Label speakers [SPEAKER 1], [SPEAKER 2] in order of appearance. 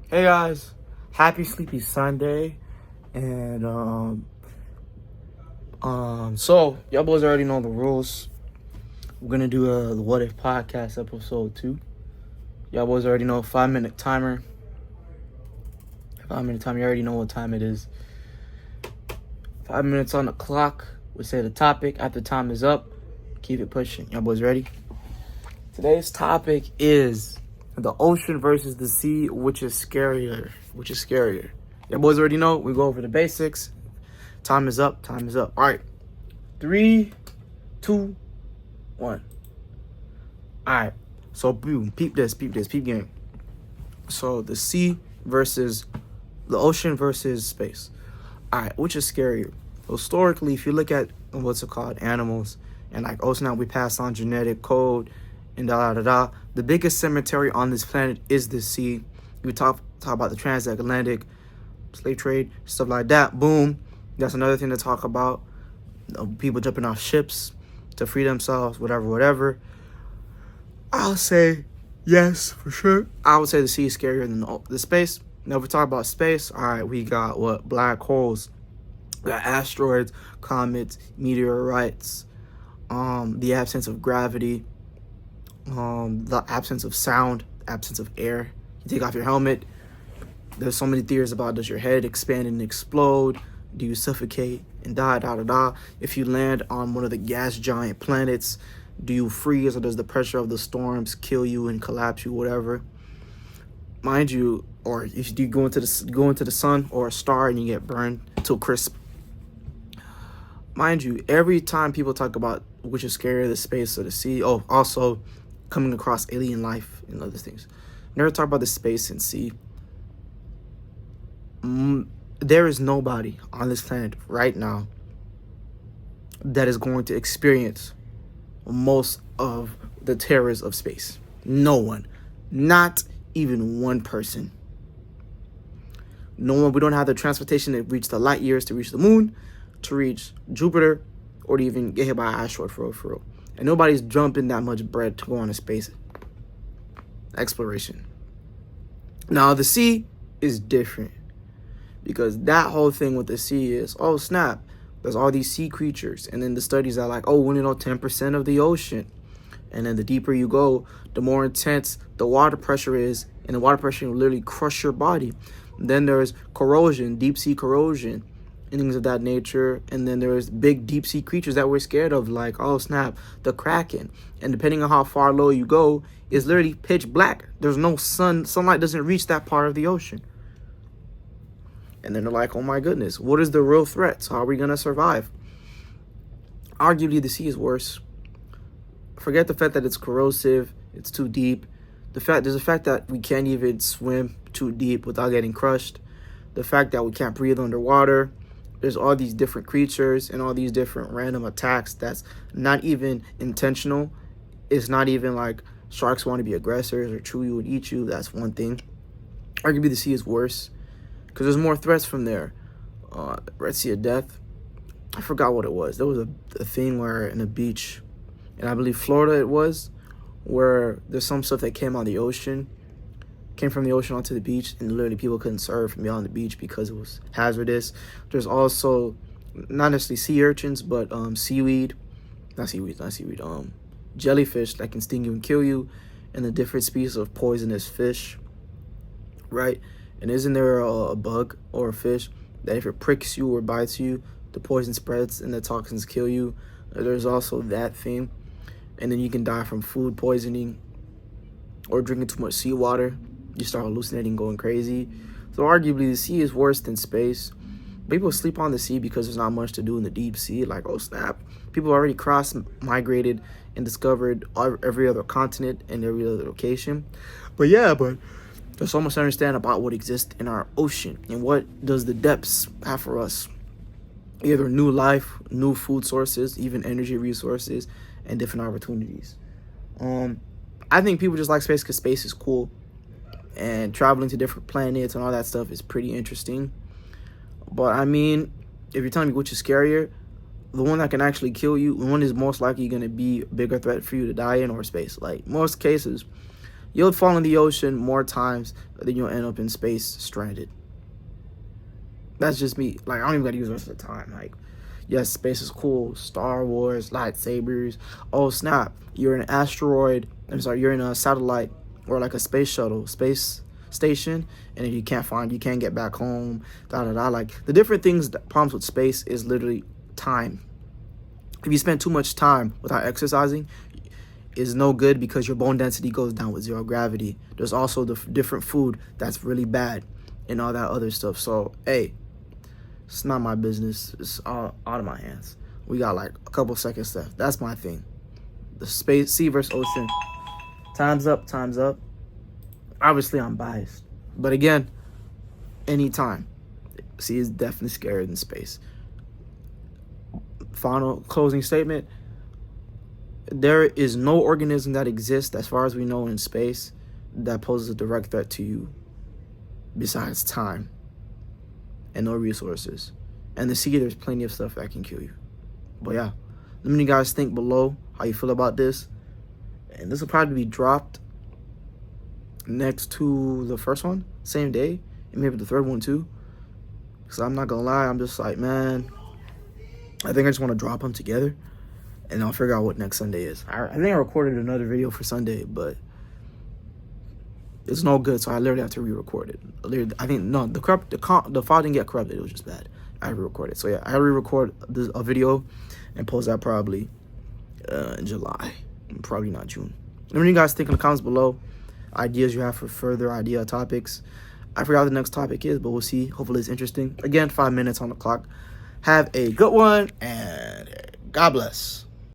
[SPEAKER 1] Hey guys, happy Sleepy Sunday, and so y'all boys already know the rules. We're gonna do the What If podcast episode 2. Y'all boys already know 5-minute timer. 5-minute time. You already know what time it is. 5 minutes on the clock. We say the topic. After time is up, keep it pushing. Y'all boys ready? Today's topic is the ocean versus the sea, which is scarier? Y'all boys already know. We go over the basics. Time is up. All right. 3, 2, 1. All right. So, boom. Peep game. So, the sea versus the ocean versus space. All right. Which is scarier? Historically, if you look at what's it called, animals, and like, oh, snap, we pass on genetic code and the biggest cemetery on this planet is the sea. We talk about the transatlantic slave trade, stuff like that. Boom. That's another thing to talk about. People jumping off ships to free themselves, whatever. I'll say yes, for sure. I would say the sea is scarier than the space. Now, if we talk about space, all right, we got what? Black holes. We got asteroids, comets, meteorites, the absence of gravity, the absence of sound, absence of air. You take off your helmet. There's so many theories about, does your head expand and explode? Do you suffocate and die? If you land on one of the gas giant planets, do you freeze, or does the pressure of the storms kill you and collapse you, whatever? Mind you, or if you go into the sun or a star and you get burned till crisp. Mind you, every time people talk about which is scarier, the space or the sea, also coming across alien life and other things. Never talk about the space and sea. There is nobody on this planet right now that is going to experience most of the terrors of space. No one. Not even one person. No one. We don't have the transportation to reach the light years, to reach the moon, to reach Jupiter, or to even get hit by an asteroid for real. And nobody's jumping that much bread to go on a space exploration. Now, the sea is different, because that whole thing with the sea is, oh, snap, there's all these sea creatures. And then the studies are like, oh, we know 10% of the ocean. And then the deeper you go, the more intense the water pressure is. And the water pressure will literally crush your body. Then there's corrosion, deep sea corrosion, and things of that nature. And then there's big deep sea creatures that we're scared of, like, oh, snap, the Kraken. And depending on how far low you go, it's literally pitch black. There's no sunlight doesn't reach that part of the ocean. And then they're like, oh my goodness, what is the real threats? How are we going to survive? Arguably, the sea is worse. Forget the fact that it's corrosive, it's too deep. There's the fact that we can't even swim too deep without getting crushed. The fact that we can't breathe underwater. There's all these different creatures and all these different random attacks that's not even intentional. It's not even like sharks want to be aggressors or chew you and eat you. That's one thing. Arguably, the sea is worse, because there's more threats from there. Red Sea of Death. I forgot what it was. There was a thing where in a beach, and I believe Florida it was, where there's some stuff that came from the ocean onto the beach, and literally people couldn't surf from beyond the beach because it was hazardous. There's also, not necessarily sea urchins, but jellyfish that can sting you and kill you, and the different species of poisonous fish, right? And isn't there a bug or a fish that if it pricks you or bites you, the poison spreads and the toxins kill you? There's also that thing. And then you can die from food poisoning or drinking too much seawater. You start hallucinating, going crazy. So arguably, the sea is worse than space. People sleep on the sea because there's not much to do in the deep sea. Like, oh, snap. People already cross-migrated and discovered every other continent and every other location. But there's so much to understand about what exists in our ocean, and what does the depths have for us. Either new life, new food sources, even energy resources, and different opportunities. I think people just like space because space is cool, and traveling to different planets and all that stuff is pretty interesting. But I mean, if you're telling me which is scarier, the one that can actually kill you, the one is most likely going to be a bigger threat for you to die in, or space. Like, most cases, You'll fall in the ocean more times than you'll end up in space stranded. That's just me. Like, I don't even gotta use the rest of the time. Like, yes, space is cool. Star Wars, lightsabers. Oh, snap. You're in an asteroid. You're in a satellite or like a space shuttle, space station. And if you can't get back home, Like, the different things, the problems with space is literally time. If you spend too much time without exercising, is no good because your bone density goes down with zero gravity. There's also the different food that's really bad and all that other stuff. So, hey, it's not my business. It's all out of my hands. We got like a couple seconds left. That's my thing. The sea versus ocean. Time's up. Obviously, I'm biased. But again, anytime. Sea is definitely scarier than space. Final closing statement. There is no organism that exists, as far as we know, in space that poses a direct threat to you besides time and no resources. And the sea, there's plenty of stuff that can kill you. But yeah, let me know you guys think below how you feel about this. And this will probably be dropped next to the first one, same day, and maybe the third one too. Because I'm not gonna lie, I'm just like, man, I think I just want to drop them together, and I'll figure out what next Sunday is. I think I recorded another video for Sunday, but it's no good, so I literally have to re-record it. I think, no, the file didn't get corrupted. It was just bad. I re-recorded. So yeah, I re-record a video and post that probably in July. Probably not June. Let me know you guys think in the comments below. Ideas you have for further idea topics. I forgot what the next topic is, but we'll see. Hopefully it's interesting. Again, 5 minutes on the clock. Have a good one, and God bless.